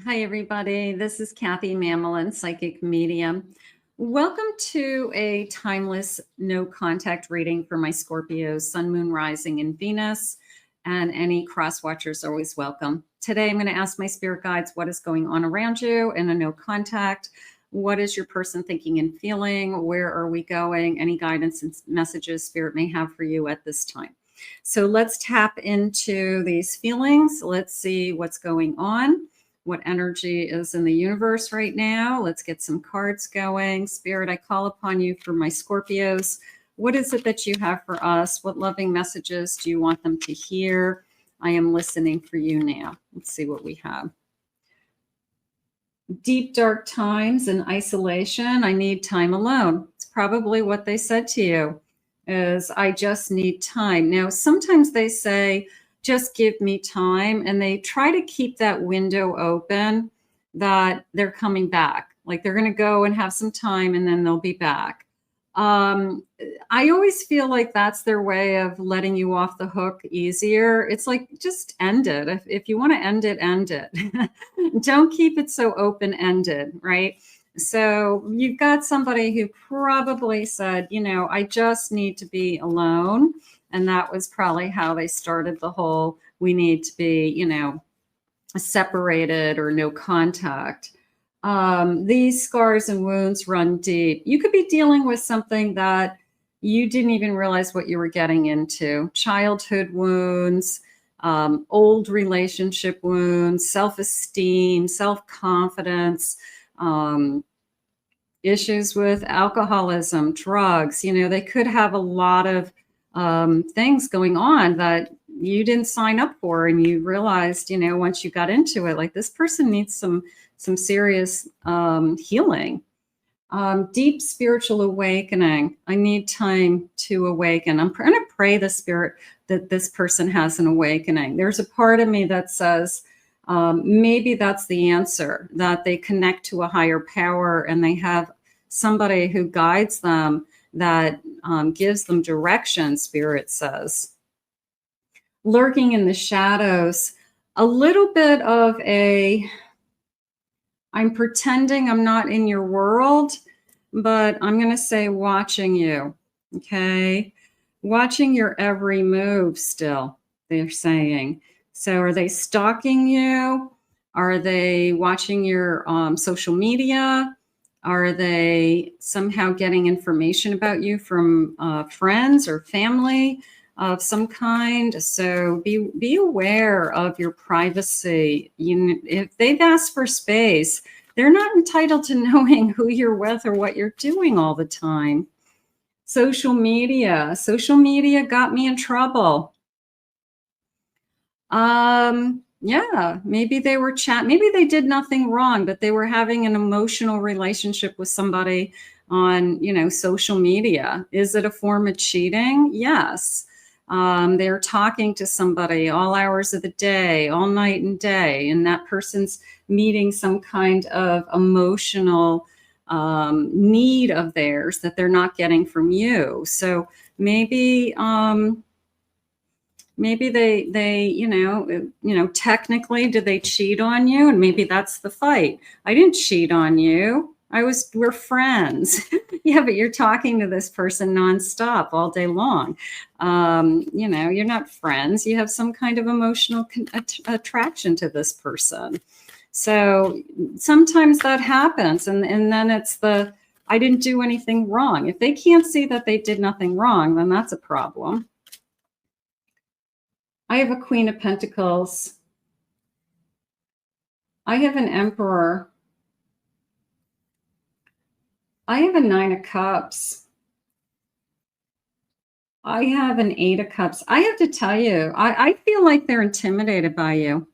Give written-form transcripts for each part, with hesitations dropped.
Hi, everybody. This is Kathy Mamelin, psychic medium. Welcome to a timeless no contact reading for my Scorpios, Sun, Moon, Rising, and Venus. And any cross watchers are always welcome. Today, I'm going to ask my spirit guides what is going on around you in a no contact. What is your person thinking and feeling? Where are we going? Any guidance and messages spirit may have for you at this time. So let's tap into these feelings. Let's see what's going on. What energy is in the universe right now. Let's get some cards going. Spirit, I call upon you for my Scorpios. What is it that you have for us? What loving messages do you want them to hear? I am listening for you now. Let's see what we have. Deep, dark times and isolation. I need time alone. It's probably what they said to you is I just need time. Now, sometimes they say, just give me time. And they try to keep that window open that they're coming back. Like they're going to go and have some time and then they'll be back. I always feel like that's their way of letting you off the hook easier. It's like, just end it. If you want to end it, end it. Don't keep it so open-ended, right? So you've got somebody who probably said, I just need to be alone. And that was probably how they started the whole, we need to be, separated or no contact. These scars and wounds run deep. You could be dealing with something that you didn't even realize what you were getting into. Childhood wounds, old relationship wounds, self-esteem, self-confidence, issues with alcoholism, drugs. They could have a lot of things going on that you didn't sign up for, and you realized, once you got into it, like this person needs some serious healing. Deep spiritual awakening. I need time to awaken. I'm going to pray the spirit that this person has an awakening. There's a part of me that says maybe that's the answer, that they connect to a higher power and they have somebody who guides them, that gives them direction, spirit says. Lurking in the shadows, a little bit of I'm pretending I'm not in your world, but I'm going to say watching you, okay? Watching your every move still, they're saying. So are they stalking you? Are they watching your social media? Are they somehow getting information about you from friends or family of some kind? So be aware of your privacy. If they've asked for space, they're not entitled to knowing who you're with or what you're doing all the time. Social media got me in trouble. Yeah, maybe they were maybe they did nothing wrong, but they were having an emotional relationship with somebody on, social media. Is it a form of cheating? Yes. They're talking to somebody all hours of the day, all night and day, and that person's meeting some kind of emotional need of theirs that they're not getting from you. So maybe they technically, did they cheat on you? And maybe that's the fight. I didn't cheat on you. We're friends. Yeah, but you're talking to this person nonstop all day long. You're not friends. You have some kind of emotional attraction to this person. So sometimes that happens. And then it's I didn't do anything wrong. If they can't see that they did nothing wrong, then that's a problem. I have a Queen of Pentacles. I have an Emperor. I have a Nine of Cups. I have an Eight of Cups. I have to tell you, I feel like they're intimidated by you.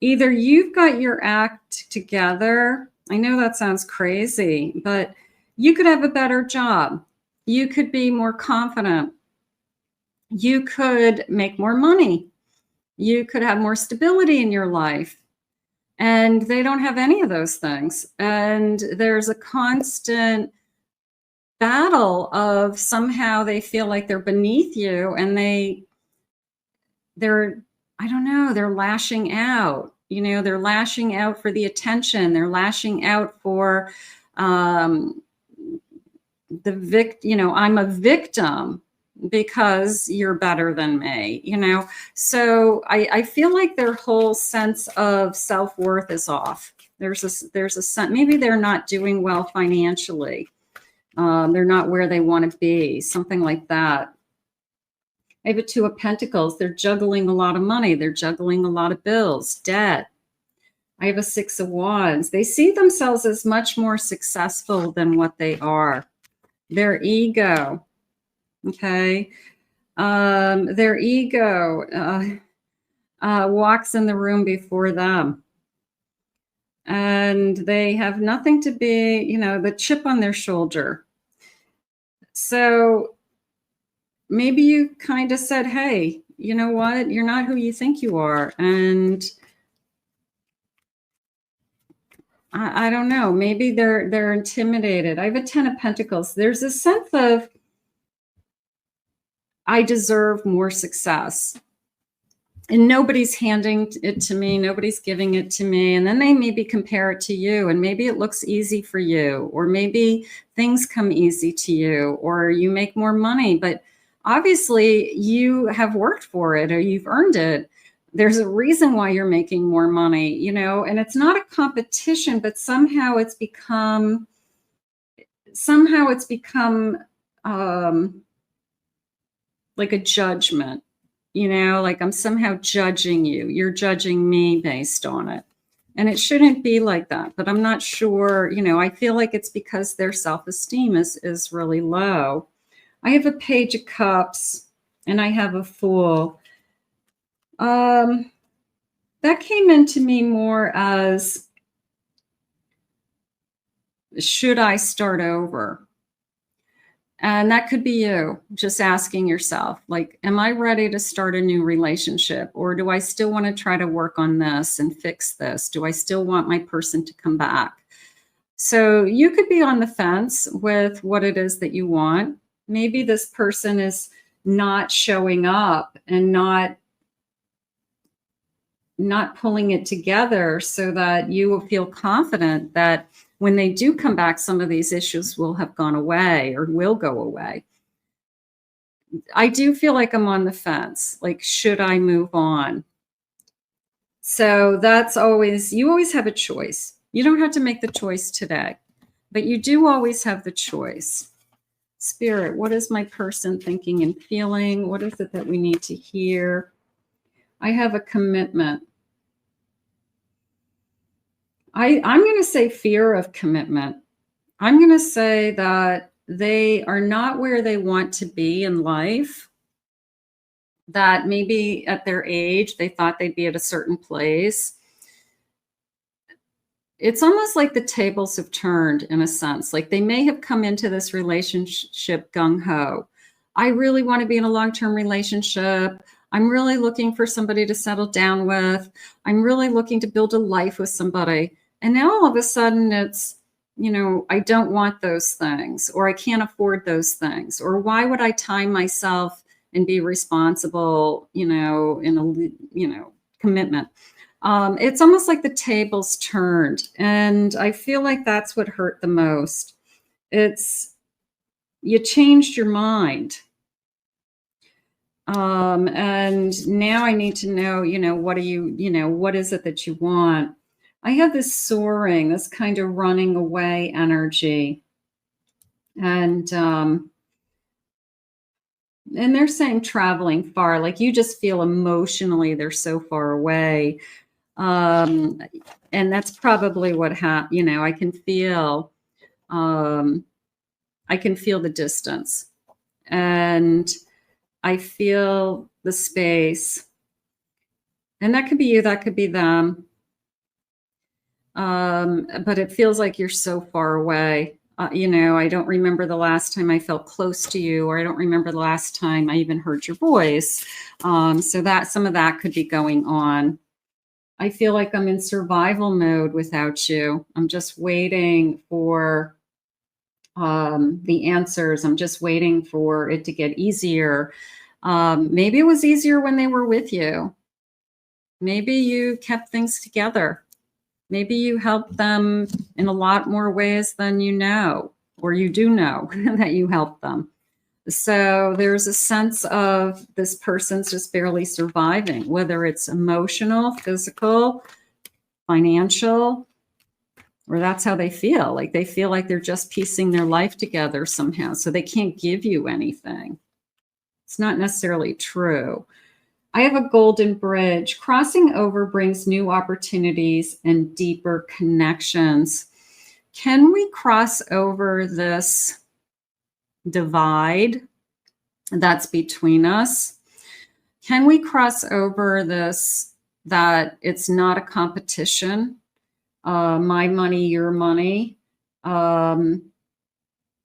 Either you've got your act together. I know that sounds crazy, but you could have a better job. You could be more confident. You could make more money. You could have more stability in your life. And they don't have any of those things. And there's a constant battle of somehow they feel like they're beneath you, and they're I don't know, they're lashing out. You know, they're lashing out for the attention. They're lashing out for you know, I'm a victim because you're better than me, you know? So I feel like their whole sense of self-worth is off. There's a sense, maybe they're not doing well financially. They're not where they want to be, something like that. I have a Two of Pentacles. They're juggling a lot of money. They're juggling a lot of bills, debt. I have a Six of Wands. They see themselves as much more successful than what they are. Their ego, okay? Their ego walks in the room before them. And they have nothing to be, you know, the chip on their shoulder. So maybe you kind of said, hey, you know what? You're not who you think you are. And I don't know, maybe they're intimidated. I have a Ten of Pentacles. There's a sense of, I deserve more success. And nobody's handing it to me. Nobody's giving it to me. And then they maybe compare it to you. And maybe it looks easy for you. Or maybe things come easy to you. Or you make more money. But obviously you have worked for it or you've earned it. There's a reason why you're making more money, you know, and it's not a competition, but somehow it's become like a judgment, you know, like I'm somehow judging you. You're judging me based on it. And it shouldn't be like that, but I'm not sure, you know, I feel like it's because their self-esteem is really low. I have a Page of Cups and I have a Fool. That came into me more as, should I start over? And that could be you just asking yourself, like, am I ready to start a new relationship? Or do I still want to try to work on this and fix this? Do I still want my person to come back? So you could be on the fence with what it is that you want. Maybe this person is not showing up and not pulling it together so that you will feel confident that when they do come back, some of these issues will have gone away or will go away. I do feel like I'm on the fence. Like, should I move on? So that's always, you always have a choice. You don't have to make the choice today, but you do always have the choice. Spirit, what is my person thinking and feeling? What is it that we need to hear? I have a commitment. I'm going to say fear of commitment. I'm going to say that they are not where they want to be in life, that maybe at their age, they thought they'd be at a certain place. It's almost like the tables have turned in a sense. Like they may have come into this relationship gung-ho. I really want to be in a long-term relationship. I'm really looking for somebody to settle down with. I'm really looking to build a life with somebody. And now all of a sudden it's, you know, I don't want those things, or I can't afford those things, or why would I tie myself and be responsible, you know, in a, you know, commitment. It's almost like the tables turned. And I feel like that's what hurt the most. It's, you changed your mind. And now I need to know, you know, what do you know, what is it that you want? I have this soaring, this kind of running away energy. And they're saying traveling far, like you just feel emotionally they're so far away. And that's probably what happened. You know, I can feel the distance, and I feel the space, and that could be you, that could be them. But it feels like you're so far away. You know, I don't remember the last time I felt close to you, or I don't remember the last time I even heard your voice. So that some of that could be going on. I feel like I'm in survival mode without you. I'm just waiting for the answers. I'm just waiting for it to get easier. Maybe it was easier when they were with you. Maybe you kept things together. Maybe you helped them in a lot more ways than you know, or you do know that you helped them. So there's a sense of this person's just barely surviving, whether it's emotional, physical, financial, or that's how they feel. Like they feel like they're just piecing their life together somehow. So they can't give you anything. It's not necessarily true. I have a golden bridge. Crossing over brings new opportunities and deeper connections. Can we cross over this divide that's between us? Can we cross over this, that it's not a competition? My money, your money.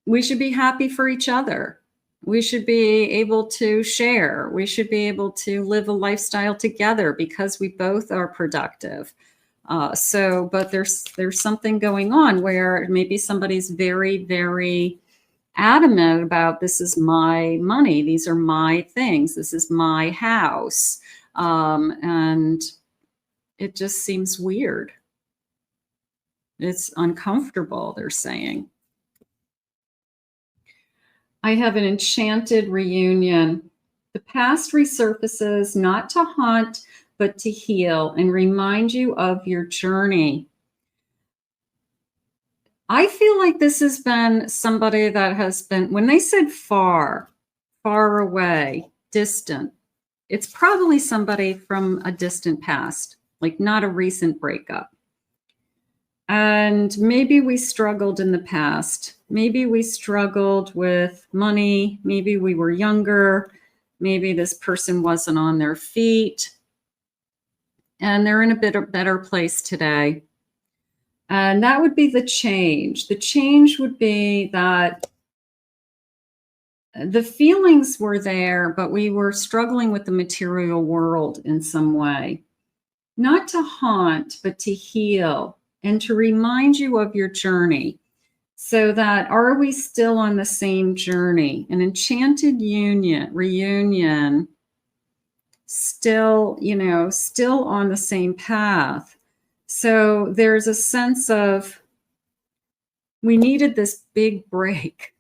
We should be happy for each other. We should be able to share. We should be able to live a lifestyle together because we both are productive. But there's something going on where maybe somebody's very, very adamant about, this is my money, these are my things, this is my house. And it just seems weird. It's uncomfortable, they're saying. I have an enchanted reunion. The past resurfaces not to haunt, but to heal and remind you of your journey. I feel like this has been somebody that has been, when they said far, far away, distant, it's probably somebody from a distant past, like not a recent breakup. And maybe we struggled in the past. Maybe we struggled with money. Maybe we were younger. Maybe this person wasn't on their feet. And they're in a better place today. And that would be the change. The change would be that the feelings were there, but we were struggling with the material world in some way. Not to haunt, but to heal and to remind you of your journey. So that, are we still on the same journey? An enchanted reunion, still, still on the same path. So there's a sense of, we needed this big break.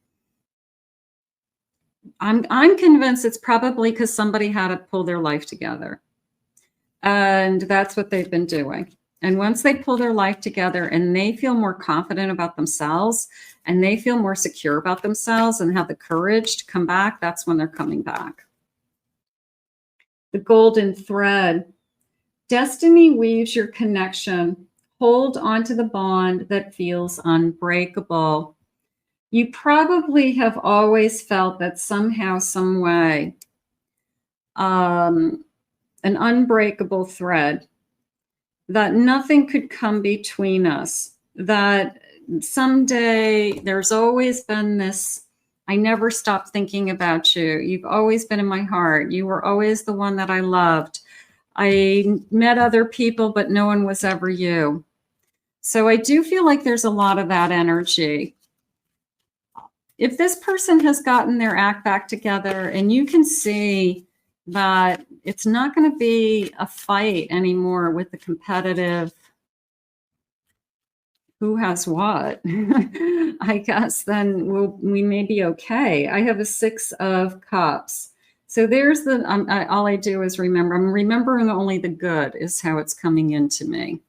I'm convinced it's probably because somebody had to pull their life together. And that's what they've been doing. And once they pull their life together and they feel more confident about themselves and they feel more secure about themselves and have the courage to come back, that's when they're coming back. The golden thread. Destiny weaves your connection. Hold on to the bond that feels unbreakable. You probably have always felt that somehow, some way, an unbreakable thread, that nothing could come between us, that someday, there's always been this, I never stopped thinking about you. You've always been in my heart. You were always the one that I loved. I met other people, but no one was ever you. So I do feel like there's a lot of that energy. If this person has gotten their act back together and you can see that it's not going to be a fight anymore with the competitive who has what, I guess then we may be okay. I have a 6 of Cups. So there's the, all I do is remember. I'm remembering only the good is how it's coming into me.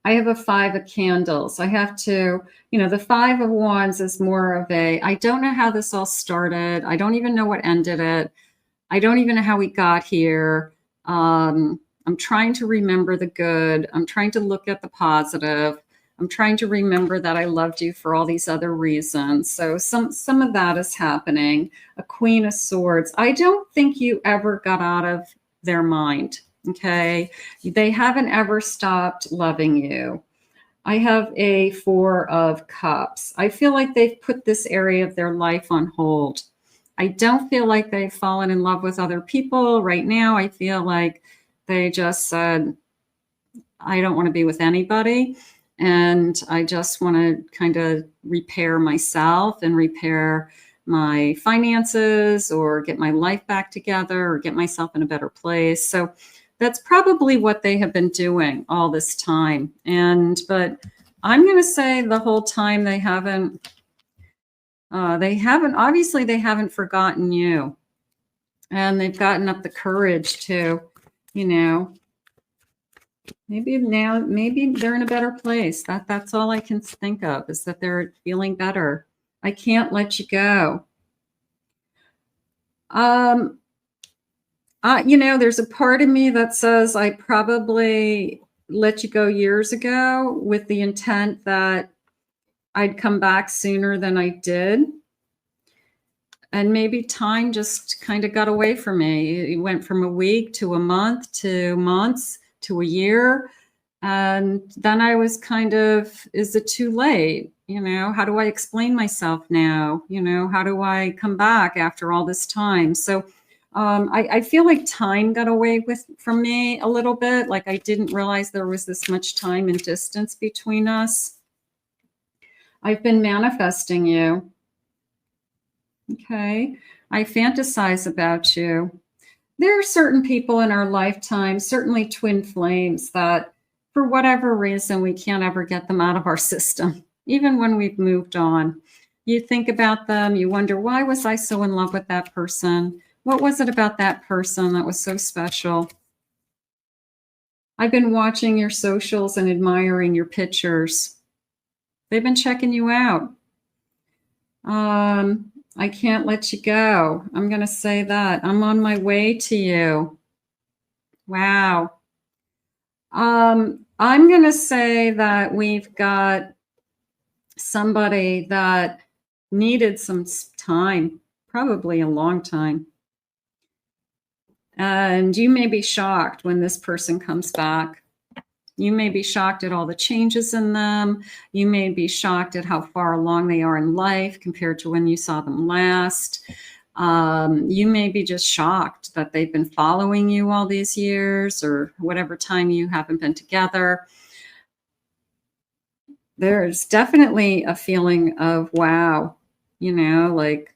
I have a 5 of Candles. I have to, the 5 of Wands is more of a, I don't know how this all started. I don't even know what ended it. I don't even know how we got here. I'm trying to remember the good. I'm trying to look at the positive. I'm trying to remember that I loved you for all these other reasons. So some of that is happening. A Queen of Swords. I don't think you ever got out of their mind. Okay. They haven't ever stopped loving you. I have a 4 of Cups. I feel like they've put this area of their life on hold. I don't feel like they've fallen in love with other people right now. I feel like they just said, I don't want to be with anybody. And I just want to kind of repair myself and repair my finances or get my life back together or get myself in a better place. So That's probably what they have been doing all this time. But I'm going to say the whole time they haven't, obviously they haven't forgotten you. And they've gotten up the courage to, you know, maybe they're in a better place. That's all I can think of, is that they're feeling better. I can't let you go. You know, there's a part of me that says I probably let you go years ago with the intent that I'd come back sooner than I did. And maybe time just kind of got away from me. It went from a week to a month to months to a year. And then I was kind of, is it too late? You know, how do I explain myself now? You know, how do I come back after all this time? So I feel like time got away from me a little bit. Like I didn't realize there was this much time and distance between us. I've been manifesting you. Okay. I fantasize about you. There are certain people in our lifetime, certainly twin flames, that for whatever reason, we can't ever get them out of our system, even when we've moved on. You think about them, you wonder, why was I so in love with that person? What was it about that person that was so special? I've been watching your socials and admiring your pictures. They've been checking you out. I can't let you go. I'm going to say that. I'm on my way to you. Wow. I'm going to say that we've got somebody that needed some time, probably a long time. And you may be shocked when this person comes back. You may be shocked at all the changes in them. You may be shocked at how far along they are in life compared to when you saw them last. You may be just shocked that they've been following you all these years, or whatever time you haven't been together. There's definitely a feeling of, wow, you know, like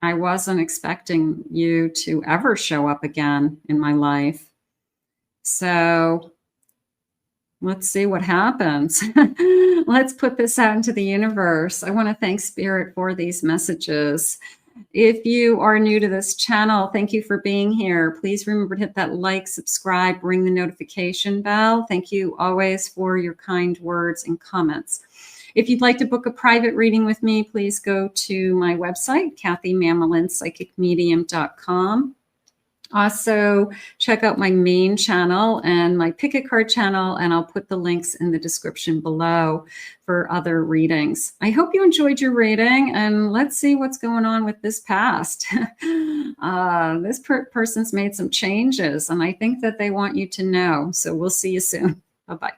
I wasn't expecting you to ever show up again in my life. So let's see what happens. Let's put this out into the universe. I want to thank Spirit for these messages. If you are new to this channel, thank you for being here. Please remember to hit that like, subscribe, ring the notification bell. Thank you always for your kind words and comments. If you'd like to book a private reading with me, please go to my website, kathymamolinspsychicmedium.com. Also, check out my main channel and my Pick a Card channel, and I'll put the links in the description below for other readings. I hope you enjoyed your reading, and let's see what's going on with this past. This person's made some changes, and I think that they want you to know. So we'll see you soon. Bye-bye.